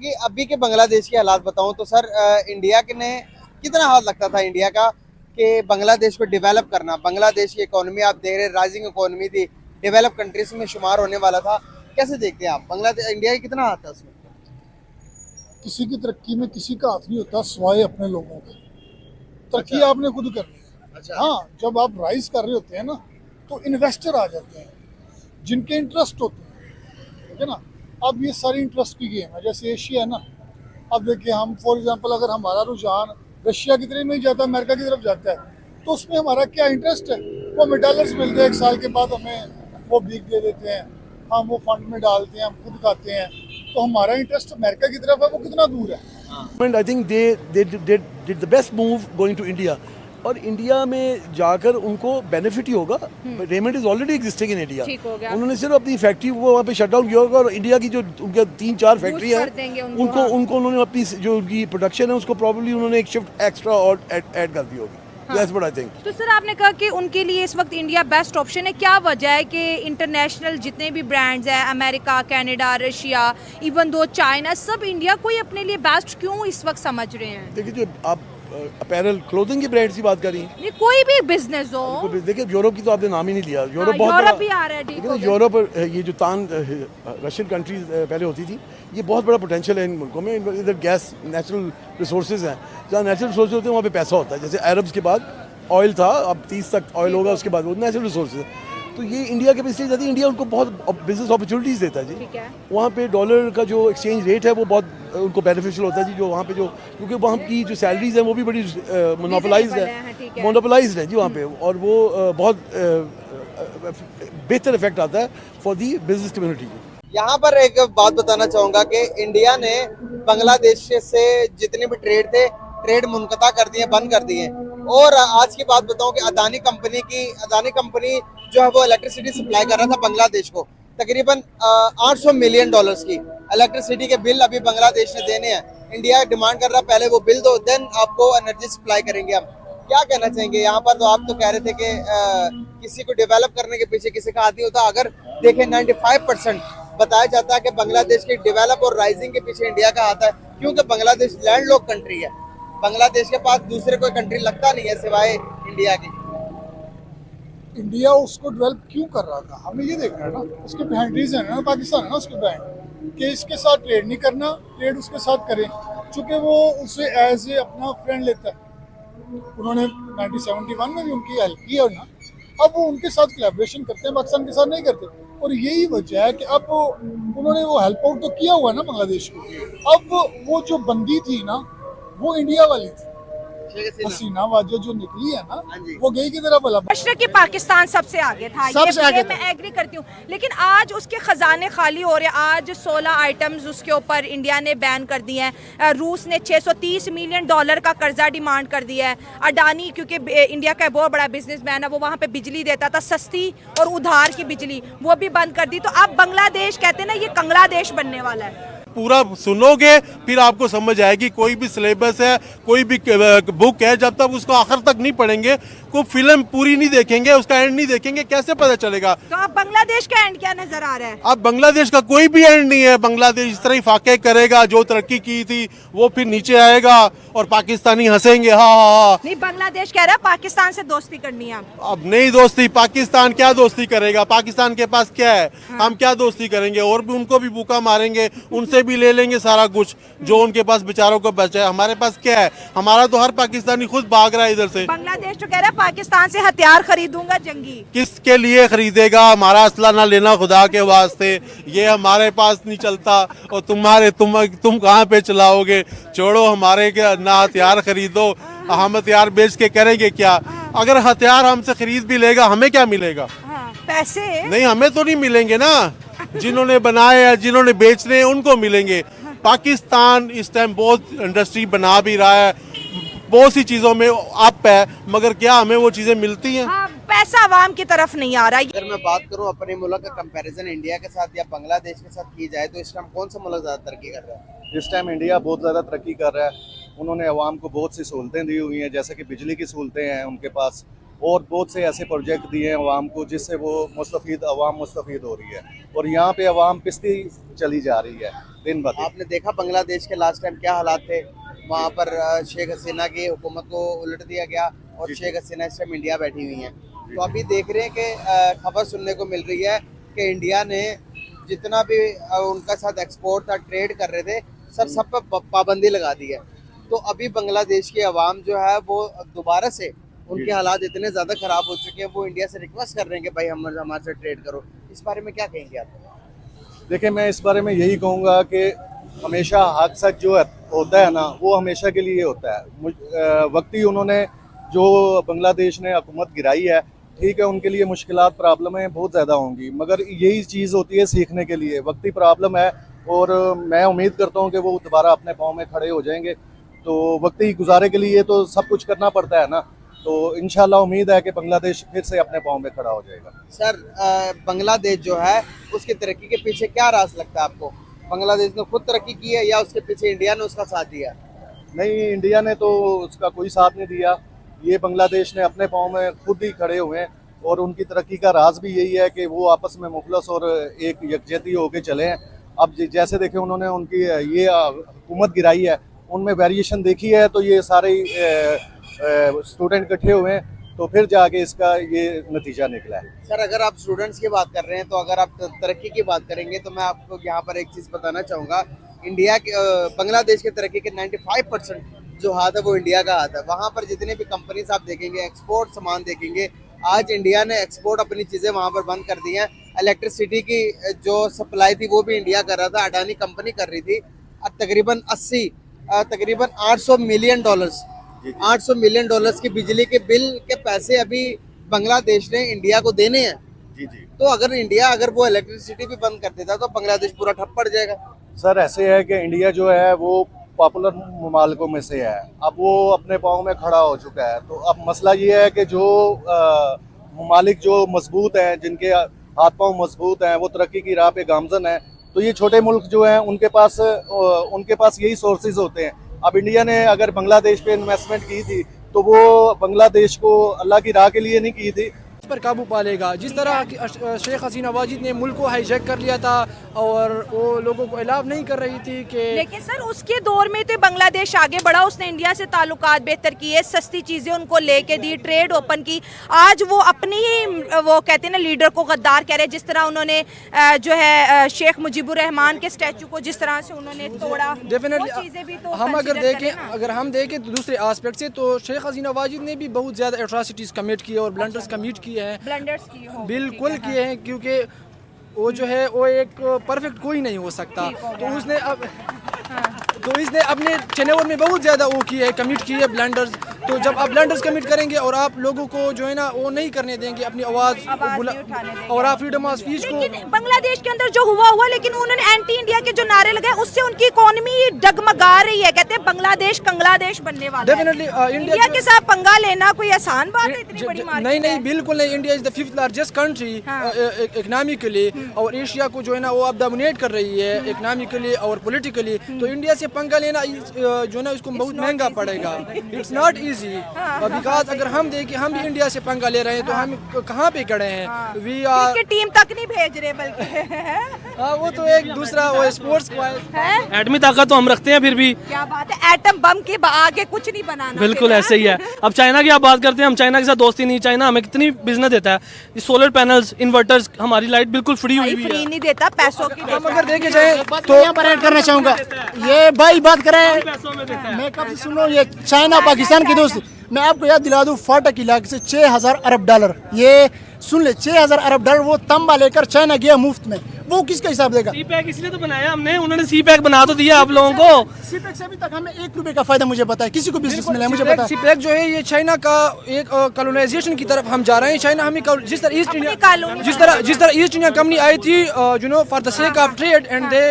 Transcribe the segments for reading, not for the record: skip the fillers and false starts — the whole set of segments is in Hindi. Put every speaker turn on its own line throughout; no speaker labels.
बाकी अभी के बांग्लादेश के हालात बताऊं तो सर इंडिया के ने कितना हाथ लगता था इंडिया का कि बांग्लादेश को डेवलप करना। बांग्लादेश की इकोनॉमी आप देख रहे राइजिंग इकोनॉमी थी, डेवलप कंट्रीज में शुमार होने वाला था। कैसे देखते हैं आप बांग्लादेश इंडिया का कितना हाथ था उसमें?
किसी की तरक्की में किसी का हाथ नहीं होता सिवाय अपने लोगों के। तरक्की
अच्छा।
आपने खुद करनी है।
अच्छा।
हाँ, जब आप राइज कर रहे होते हैं ना तो इन्वेस्टर आ जाते हैं जिनके इंटरेस्ट होते हैं, ठीक है ना। अब ये सारी इंटरेस्ट की गेम है। जैसे एशिया है ना, अब देखिए हम फॉर एग्जांपल अगर हमारा रुझान रशिया की तरफ नहीं जाता, अमेरिका की तरफ जाता है, तो उसमें हमारा क्या इंटरेस्ट है? वो हमें डॉलर्स मिलते हैं, 1 साल के बाद हमें वो भीख दे देते हैं, हम वो फंड में डालते हैं, हम खुद खाते हैं। तो हमारा इंटरेस्ट अमेरिका की तरफ है, वो कितना दूर है।
And I think they did the best move going to India. और इंडिया में जाकर उनको बेनिफिट ही होगा। Raymond is already existing in India.
ठीक हो गया।
उन्होंने सिर्फ अपनी फैक्ट्री वो वहाँ पे शट डाउन किया होगा और इंडिया की जो उनके 3-4 फैक्ट्री है उनको उनको उन्होंने अपनी जो उनकी प्रोडक्शन है उसको प्रॉब्ली उन्होंने एक शिफ्ट एक्स्ट्रा और ऐड कर दी होगी। That's what I think.
तो सर आपने कहा कि उनके लिए इस वक्त इंडिया बेस्ट ऑप्शन है, क्या वजह है कि इंटरनेशनल जितने भी ब्रांड्स हैं, America, Canada, Russia, even though China, सब इंडिया को ही अपने लिए बेस्ट क्यों इस वक्त समझ रहे हैं?
देखिए जो आप अपैरल क्लोथिंग की ब्रांड्स की बात कर रही हैं,
नहीं कोई भी बिजनेस हो।
देखिए यूरोप की तो आपने नाम ही नहीं लिया। यूरोप बहुत
यूरोप
बड़ा,
भी आ रहा है। ठीक
देखिए
हो
ना
गया।
यूरोप ये जो रशियन कंट्रीज पहले होती थी, ये बहुत बड़ा पोटेंशियल है इन मुल्कों में। इधर गैस नेचुरल रिसोर्सेज हैं, जहाँ नेचुरल रिसोर्सेज होते हैं वहाँ पे पैसा होता है। जैसे अरब्स के बाद ऑयल था, अब 30 तक ऑयल होगा, उसके बाद वो नेचुरल रिसोर्सेज। तो ये इंडिया के इसलिए जाती है, इंडिया उनको बहुत बिजनेस अपॉर्चुनिटीज़ देता है जी।
ठीक है।
वहाँ पे डॉलर का जो एक्सचेंज रेट है वो बहुत उनको बेनिफिशियल होता है जी। जो वहाँ पे जो क्योंकि वहाँ की जो सैलरीज हैं वो भी बड़ी मोनोपोलाइज्ड है, मोनोपोलाइज्ड है जी वहाँ पे। और वो बहुत बेहतर इफेक्ट आता है फॉर दी बिजनेस कम्युनिटी।
यहाँ पर एक बात बताना चाहूंगा कि इंडिया ने बांग्लादेश से जितने भी ट्रेड थे, ट्रेड मुनक़ता कर दिए, बंद कर दिए। और आज की बात बताऊं कि अदानी कंपनी जो है वो इलेक्ट्रिसिटी सप्लाई कर रहा था बांग्लादेश को, तकरीबन $800 मिलियन की इलेक्ट्रिसिटी के बिल अभी बांग्लादेश ने देने हैं। इंडिया डिमांड कर रहा है पहले वो बिल दो, देन आपको एनर्जी सप्लाई करेंगे हम। क्या कहना चाहेंगे यहाँ पर? तो आप तो कह रहे थे कि किसी को डेवलप करने के पीछे किसी का हाथ नहीं होता। अगर देखें 95% बताया जाता है कि बांग्लादेश की डेवलप और राइजिंग के पीछे इंडिया का हाथ है, क्योंकि बांग्लादेश लैंडलॉक कंट्री है। बांग्लादेश के पास दूसरे कोई कंट्री लगता नहीं है सिवाय इंडिया की।
इंडिया उसको डेवलप क्यों कर रहा था, हमें ये देखना है ना। उसके बिहाइंड रीजन है ना, पाकिस्तान है ना उसके बिहाइंड, कि इसके साथ ट्रेड नहीं करना, ट्रेड उसके साथ करें, चूंकि वो उसे एज ए अपना फ्रेंड लेता है। उन्होंने 1971 में भी उनकी हेल्प की है ना, अब वो उनके साथ कोलैबोरेशन करते हैं, पाकिस्तान के साथ नहीं करते। और यही वजह है कि अब उन्होंने वो हेल्प आउट तो किया हुआ है ना बांग्लादेश को। अब वो जो बंदी थी ना वो इंडिया वाली थी, हसीना वाजो जो निकली है ना, वो गई की तरह भला।
मशरक़ी पाकिस्तान सबसे आगे था,
सबसे आगे
मैं एग्री करती हूँ, लेकिन आज उसके खजाने खाली हो रहे हैं। आज 16 आइटम्स उसके ऊपर इंडिया ने बैन कर दिए हैं। रूस ने $630 मिलियन का कर्जा डिमांड कर दिया है। अडानी, क्योंकि इंडिया का बहुत बड़ा बिजनेसमैन है, वो वहाँ पे बिजली देता था सस्ती और उधार की बिजली, वो भी बंद कर दी। तो अब बांग्लादेश कहते हैं ना, ये कंगलादेश बनने वाला है।
पूरा सुनोगे फिर आपको समझ आएगी। कोई भी सिलेबस है, कोई भी बुक है, जब तक उसको आखिर तक नहीं पढ़ेंगे, कोई फिल्म पूरी नहीं देखेंगे, उसका एंड नहीं देखेंगे, कैसे पता चलेगा?
तो अब बांग्लादेश का एंड क्या नजर आ रहा है?
अब बांग्लादेश का कोई भी एंड नहीं है। बांग्लादेश इस तरह ही फाके करेगा, जो तरक्की की थी वो फिर नीचे आएगा और पाकिस्तानी हंसेंगे। हाँ।
नहीं, बांग्लादेश कह रहा है पाकिस्तान से दोस्ती करनी है।
अब नहीं दोस्ती, पाकिस्तान क्या दोस्ती करेगा? पाकिस्तान के पास क्या है? हम क्या दोस्ती करेंगे? और भी उनको भी भूखा मारेंगे, उनसे भी ले लेंगे सारा कुछ जो उनके पास बेचारों को बचा है। हमारे पास क्या है? हमारा तो हर पाकिस्तानी खुद भाग रहा है इधर से।
बांग्लादेश तो कह रहा है पाकिस्तान से हथियार खरीदूंगा जंगी।
किसके लिए खरीदेगा? हमारा असला ना लेना खुदा के वास्ते, ये हमारे पास नहीं चलता। और तुम कहाँ पे चलाओगे? छोड़ो, हमारे ना हथियार खरीदो, हम हथियार बेच के करेंगे क्या? अगर हथियार हमसे खरीद भी लेगा, हमें क्या मिलेगा?
पैसे
नहीं, हमें तो नहीं मिलेंगे ना। जिन्होंने बनाए या जिन्होंने बेचने हैं उनको मिलेंगे। पाकिस्तान इस टाइम बहुत इंडस्ट्री बना भी रहा है, बहुत सी चीजों में अप है, मगर क्या हमें वो चीजें मिलती हैं?
हाँ, पैसा आवाम की तरफ नहीं आ रहा।
अगर मैं बात करूं अपने मुल्क का कंपैरिजन इंडिया के साथ या बांग्लादेश के साथ की जाए, तो इस टाइम कौन सा मुल्क ज्यादा तरक्की कर रहा है?
इस टाइम इंडिया बहुत ज़्यादा तरक्की कर रहा है। उन्होंने अवाम को बहुत सी सहूलतें दी हुई हैं, जैसे कि बिजली की सहूलतें हैं उनके पास, और बहुत से ऐसे प्रोजेक्ट दिए हैं अवाम को जिससे वो अवाम मुस्तफ़ीद हो रही है और यहाँ पे अवाम पिसती चली जा रही है दिन ब दिन।
आपने देखा बांग्लादेश के लास्ट टाइम क्या हालात थे, वहाँ पर शेख हसीना की हुकूमत को उलट दिया गया और शेख हसीना इस टाइम इंडिया बैठी हुई हैं। तो अभी देख रहे हैं कि खबर सुनने को मिल रही है कि इंडिया ने जितना भी उनका साथ एक्सपोर्ट था, ट्रेड कर रहे थे, सब पर पाबंदी लगा दी है। तो अभी बांग्लादेश की आवाम जो है वो दोबारा से उनके हालात इतने ज़्यादा ख़राब हो चुके हैं, वो इंडिया से रिक्वेस्ट कर रहे हैं कि भाई हमारे से ट्रेड करो। इस बारे में क्या कहेंगे आप?
देखिए, मैं इस बारे में यही कहूँगा कि हमेशा हक सच जो होता है ना, वो हमेशा के लिए होता है। वक्ती उन्होंने जो बांग्लादेश ने हुकूमत गिराई है, ठीक है, उनके लिए मुश्किलात प्रॉब्लमें बहुत ज़्यादा होंगी, मगर यही चीज़ होती है सीखने के लिए। वक्ती प्रॉब्लम है और मैं उम्मीद करता हूँ कि वो दोबारा अपने पाँव में खड़े हो जाएंगे। तो वक्ती गुजारे के लिए तो सब कुछ करना पड़ता है ना, तो इंशाल्लाह उम्मीद है कि बांग्लादेश फिर से अपने पाँव में खड़ा हो जाएगा।
सर, बांग्लादेश जो है उसकी तरक्की के पीछे क्या राज लगता है आपको? बांग्लादेश ने खुद तरक्की की है या उसके पीछे इंडिया ने उसका साथ दिया?
नहीं, इंडिया ने तो उसका कोई साथ नहीं दिया। ये बांग्लादेश ने अपने पाँव में खुद ही खड़े हुए हैं और उनकी तरक्की का राज भी यही है कि वो आपस में मुखलस और एक यकजहती होकर चले हैं। अब जैसे देखें, उन्होंने उनकी ये हुकूमत गिराई है, उनमें वेरिएशन देखी है, तो ये सारे स्टूडेंट इकट्ठे हुए हैं, तो फिर जाके इसका ये नतीजा निकला है।
सर, अगर आप स्टूडेंट्स की बात कर रहे हैं, तो अगर आप तरक्की की बात करेंगे तो मैं आपको यहाँ पर एक चीज़ बताना चाहूँगा। इंडिया के बांग्लादेश की तरक्की के 95% जो हाथ है वो इंडिया का हाथ है। वहाँ पर जितने भी कंपनीज आप देखेंगे, एक्सपोर्ट सामान देखेंगे, आज इंडिया ने एक्सपोर्ट अपनी चीज़ें वहाँ पर बंद कर दी हैं। इलेक्ट्रिसिटी की जो सप्लाई थी वो भी इंडिया कर रहा था, अडानी कंपनी कर रही थी। अब तकरीबन 800 मिलियन डॉलर्स 800 मिलियन डॉलर्स की बिजली के बिल के पैसे अभी बांग्लादेश ने इंडिया को देने हैं।
जी जी।
तो अगर वो इलेक्ट्रिसिटी भी बंद कर देता तो बांग्लादेश पूरा ठप पड़ जाएगा।
सर, ऐसे है कि इंडिया जो है वो पॉपुलर ममालिकों में से है, अब वो अपने पाँव में खड़ा हो चुका है। तो अब मसला ये है कि जो ममालिक जो मजबूत हैं, जिनके हाथ पाँव मजबूत हैं, वो तरक्की की राह पे गामजन है, तो ये छोटे मुल्क जो हैं उनके पास यही सोर्सेज होते हैं। अब इंडिया ने अगर बांग्लादेश पे इन्वेस्टमेंट की थी तो वो बांग्लादेश को अल्लाह की राह के लिए नहीं की थी।
पर काबू पा लेगा। जिस तरह शेख हसीना वाजिद ने मुल्क को हाईजैक कर लिया था और वो लोगों को अलाव नहीं कर रही थी कि,
लेकिन सर उसके दौर में तो बांग्लादेश आगे बढ़ा, उसने इंडिया से ताल्लुकात बेहतर किए, सस्ती चीज़ें उनको लेके दी, ट्रेड ओपन की। आज वो अपनी ही वो कहते हैं ना लीडर को गद्दार कह रहे हैं। जिस तरह उन्होंने जो है शेख मुजीबुर रहमान के स्टैचू को जिस तरह से उन्होंने तोड़ा,
डेफिनेटली हम अगर हम देखें तो दूसरे आस्पेक्ट से, तो शेख हसीना वाजिद ने भी बहुत ज़्यादा एट्रॉसिटीज़ कमिट की और ब्लंडर्स कमिट किए हैं, बिल्कुल किए हैं, क्योंकि वो जो है वो एक परफेक्ट कोई नहीं हो सकता। तो इसने अपने चैनल में बहुत ज़्यादा वो की है, कमिट की है ब्लंडर्स। तो जब आप ब्लंडर्स कमिट करेंगे और आप लोगों को जो है ना वो नहीं करने देंगे अपनी आवाज़ और आप फ्रीडम ऑफ स्पीच को,
बांग्लादेश के अंदर जो हुआ, लेकिन उन्होंने एंटी इंडिया के जो नारे लगाए उससे उनकी इकोनॉमी डगमगा रही है। कहते हैं बांग्लादेश कंग्लादेश बनने वाला है।
डेफिनेटली
इंडिया के साथ पंगा लेना कोई आसान बात है? इतनी बड़ी मार्केट
नहीं, बिल्कुल नहीं। India is the 5th largest country economically और एशिया को जो है ना वो अब डोमिनेट कर रही है इकोनॉमिकली और पॉलिटिकली। तो इंडिया से पंगा लेना जो है ना उसको बहुत महंगा पड़ेगा। इट्स नॉट इजी बिकॉज अगर हम देखें हम भी इंडिया से पंगा ले रहे हैं तो हम कहाँ पे खड़े हैं? वी आर
टीम तक नहीं भेज रहे बल्कि
वो तो एक दूसरा वो स्पोर्ट्स को है।
एटमी ताकत तो हम रखते हैं, फिर भी
क्या बात है, एटम बम के आगे कुछ नहीं बनाना।
बिल्कुल ऐसे ही है। अब चाइना की आप बात करते हैं, हम चाइना के साथ दोस्ती नहीं। चाइना हमें कितनी बिजनेस देता है, सोलर पैनल्स, इन्वर्टर्स, हमारी लाइट बिल्कुल फ्री हुई हुई है।
नहीं देता, पैसों की।
हम अगर देखे जाए
तो यहाँ पर ऐड करना चाहूँगा, ये भाई बात करें, मैं कब से सुन रहा हूँ ये चाइना पाकिस्तान की दोस्ती। मैं आपको याद दिला दूँ, फाटक इलाके से 6000 अरब डॉलर, ये सुन ले, 6000 अरब डॉलर वो तंबा लेकर चाइना गया मुफ्त में। वो किसका हिसाब देगा?
सी पैक इसलिए तो बनाया हमने, उन्होंने सी पैक बना तो दिया आप लोगों को।
सी पैक से अभी तक हमें 1 रुपए का फायदा मुझे पता है, किसी को बिजनेस मिला है मुझे पता है।
सी पैक जो है ये चाइना का एक कॉलोनाइजेशन की तरफ हम जा रहे हैं। चाइना हमें जिस तरह ईस्ट इंडिया कंपनी आई थी you know for the sake of trade and they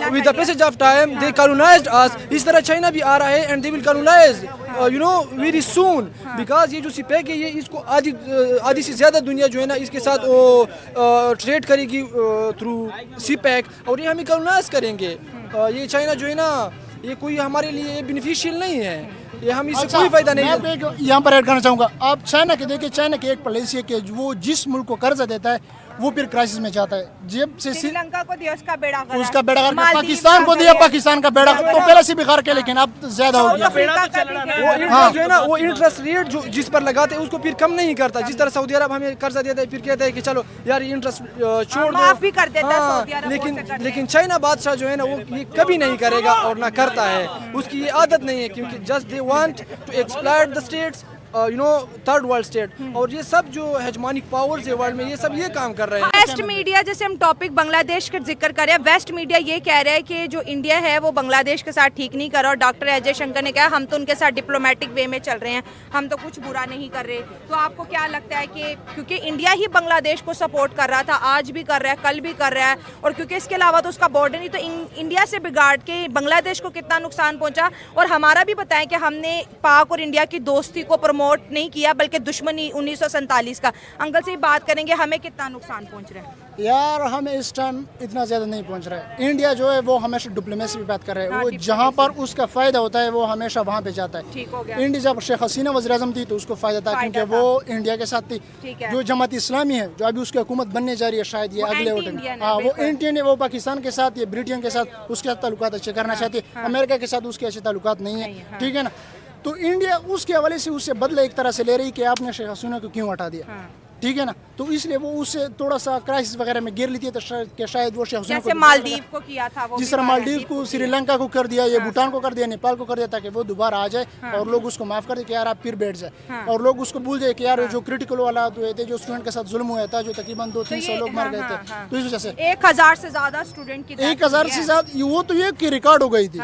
with the passage of time they colonized us. इस तरह चाइना भी आ रहा है and they will colonize you know very soon. Because ये जो सी पैक है ये इसको आधी से ज़्यादा दुनिया जो है ना इसके साथ वो ट्रेड करेगी थ्रू सी पैक और ये हम कॉलोनाइज करेंगे। ये चाइना जो है ना ये कोई हमारे लिए बेनिफिशियल नहीं है। ये हम इससे
अच्छा,
कोई फायदा
मैं
नहीं
आपको एक यहाँ पर ऐड करना चाहूँगा। आप चाइना के देखिए, चाइना के एक पॉलिसी है कि वो जिस मुल्क को कर्जा देता है वो फिर क्राइसिस में जाता है। जब से
श्रीलंका को दिया उसका बेड़ा गर्क,
उसका बेड़ा गर्क,
मालदीव
पाकिस्तान को
का
दिया
बेड़ा-
पाकिस्तान का बेड़ा गर्क, तो पहले से भी गर्क है, लेकिन अब ज्यादा हो गया।
अफ्रीका का भी
वो
है।
इंटरेस्ट जो है ना, वो इंटरेस्ट रेट जो जिस पर लगाते हैं उसको फिर कम नहीं करता। जिस तरह सऊदी अरब हमें कर्जा देता है, फिर कहता है कि चलो यार ये इंटरेस्ट छोड़ दो,
माफ भी कर देता है
हाँ,
सऊदी अरब, वो से करते हैं।
लेकिन चाइना बादशाह जो है ना, वो ये कभी नहीं करेगा और ना करता है। उसकी ये आदत नहीं है, क्योंकि just they want to exploit the states, third world state, और ये सब जो हेजमोनिक पावर्स है वर्ल्ड में, ये सब ये काम कर रहे हैं।
वेस्ट मीडिया, जैसे हम टॉपिक बांग्लादेश का जिक्र करें, वेस्ट मीडिया ये कह रहा है कि जो इंडिया है वो बांग्लादेश के साथ ठीक नहीं कर रहा, और डॉक्टर अजय शंकर ने कहा हम तो उनके साथ डिप्लोमेटिक वे में चल रहे हैं, हम तो कुछ बुरा नहीं कर रहे। तो आपको क्या लगता है कि क्योंकि इंडिया ही बांग्लादेश को सपोर्ट कर रहा था, आज भी कर रहा है, कल भी कर रहा है, और क्योंकि इसके अलावा तो उसका बॉर्डर नहीं, तो इंडिया से बिगाड़ के बांग्लादेश को कितना नुकसान पहुंचा। और हमारा भी बताएं कि हमने पाक और इंडिया की दोस्ती को प्रमोट नहीं किया, बल्कि दुश्मनी 1947 का। अंकल से ही बात करेंगे, हमें कितना नुकसान पहुंच रहा है?
यार हमें इस टाइम इतना ज्यादा नहीं पहुंच रहा है। इंडिया जो है वो हमेशा डिप्लोमेसी की बात कर रहा है,
हाँ,
वो जहाँ पर उसका फायदा होता है वो हमेशा वहाँ पे जाता है।
ठीक हो गया।
इंडिया जब शेख हसीना वज़ीर-ए-आज़म थी तो उसको फायदा था,
फायदा
क्योंकि
था।
वो इंडिया के साथ थी।
ठीक है।
जो जमात इस्लामी है, जो अभी उसकी हुकूमत बनने जा रही है, शायद ये
वो
अगले वोट
anti-Indian
में,
है,
हाँ वो
बिल्कुल।
इंडियन है, वो पाकिस्तान के साथ, ये ब्रिटेन के साथ उसके साथ ताल्लुकात अच्छे करना चाहती है। अमेरिका के साथ उसके अच्छे ताल्लुकात नहीं है, ठीक है ना। तो इंडिया उसके हवाले से उससे बदला एक तरह से ले रही कि आपने शेख हसीना को क्यों हटा दिया, ठीक है ना। तो इसलिए वो उससे थोड़ा सा क्राइसिस वगैरह में गिर लेती है, तो शायद वो शेख हसीना
जैसे
को
मालदीव को किया था, वो
जिस
भी
तरह मालदीव
मालदीव
को, श्रीलंका को कर दिया, ये भूटान को कर दिया, नेपाल को कर दिया, ताकि वो दोबारा आ जाए और लोग उसको माफ कर दे कि यार आप फिर बैठ जाए, और लोग उसको भूल जाए कि यार जो क्रिटिकल हालात हुए थे, जो स्टूडेंट के साथ जुल्म हुआ था, जो तकरीबन 200-300 लोग मर गए थे, तो इस वजह से
1000 से ज्यादा स्टूडेंट की
1000 से ज्यादा, वो तो ये की रिकॉर्ड हो गई थी।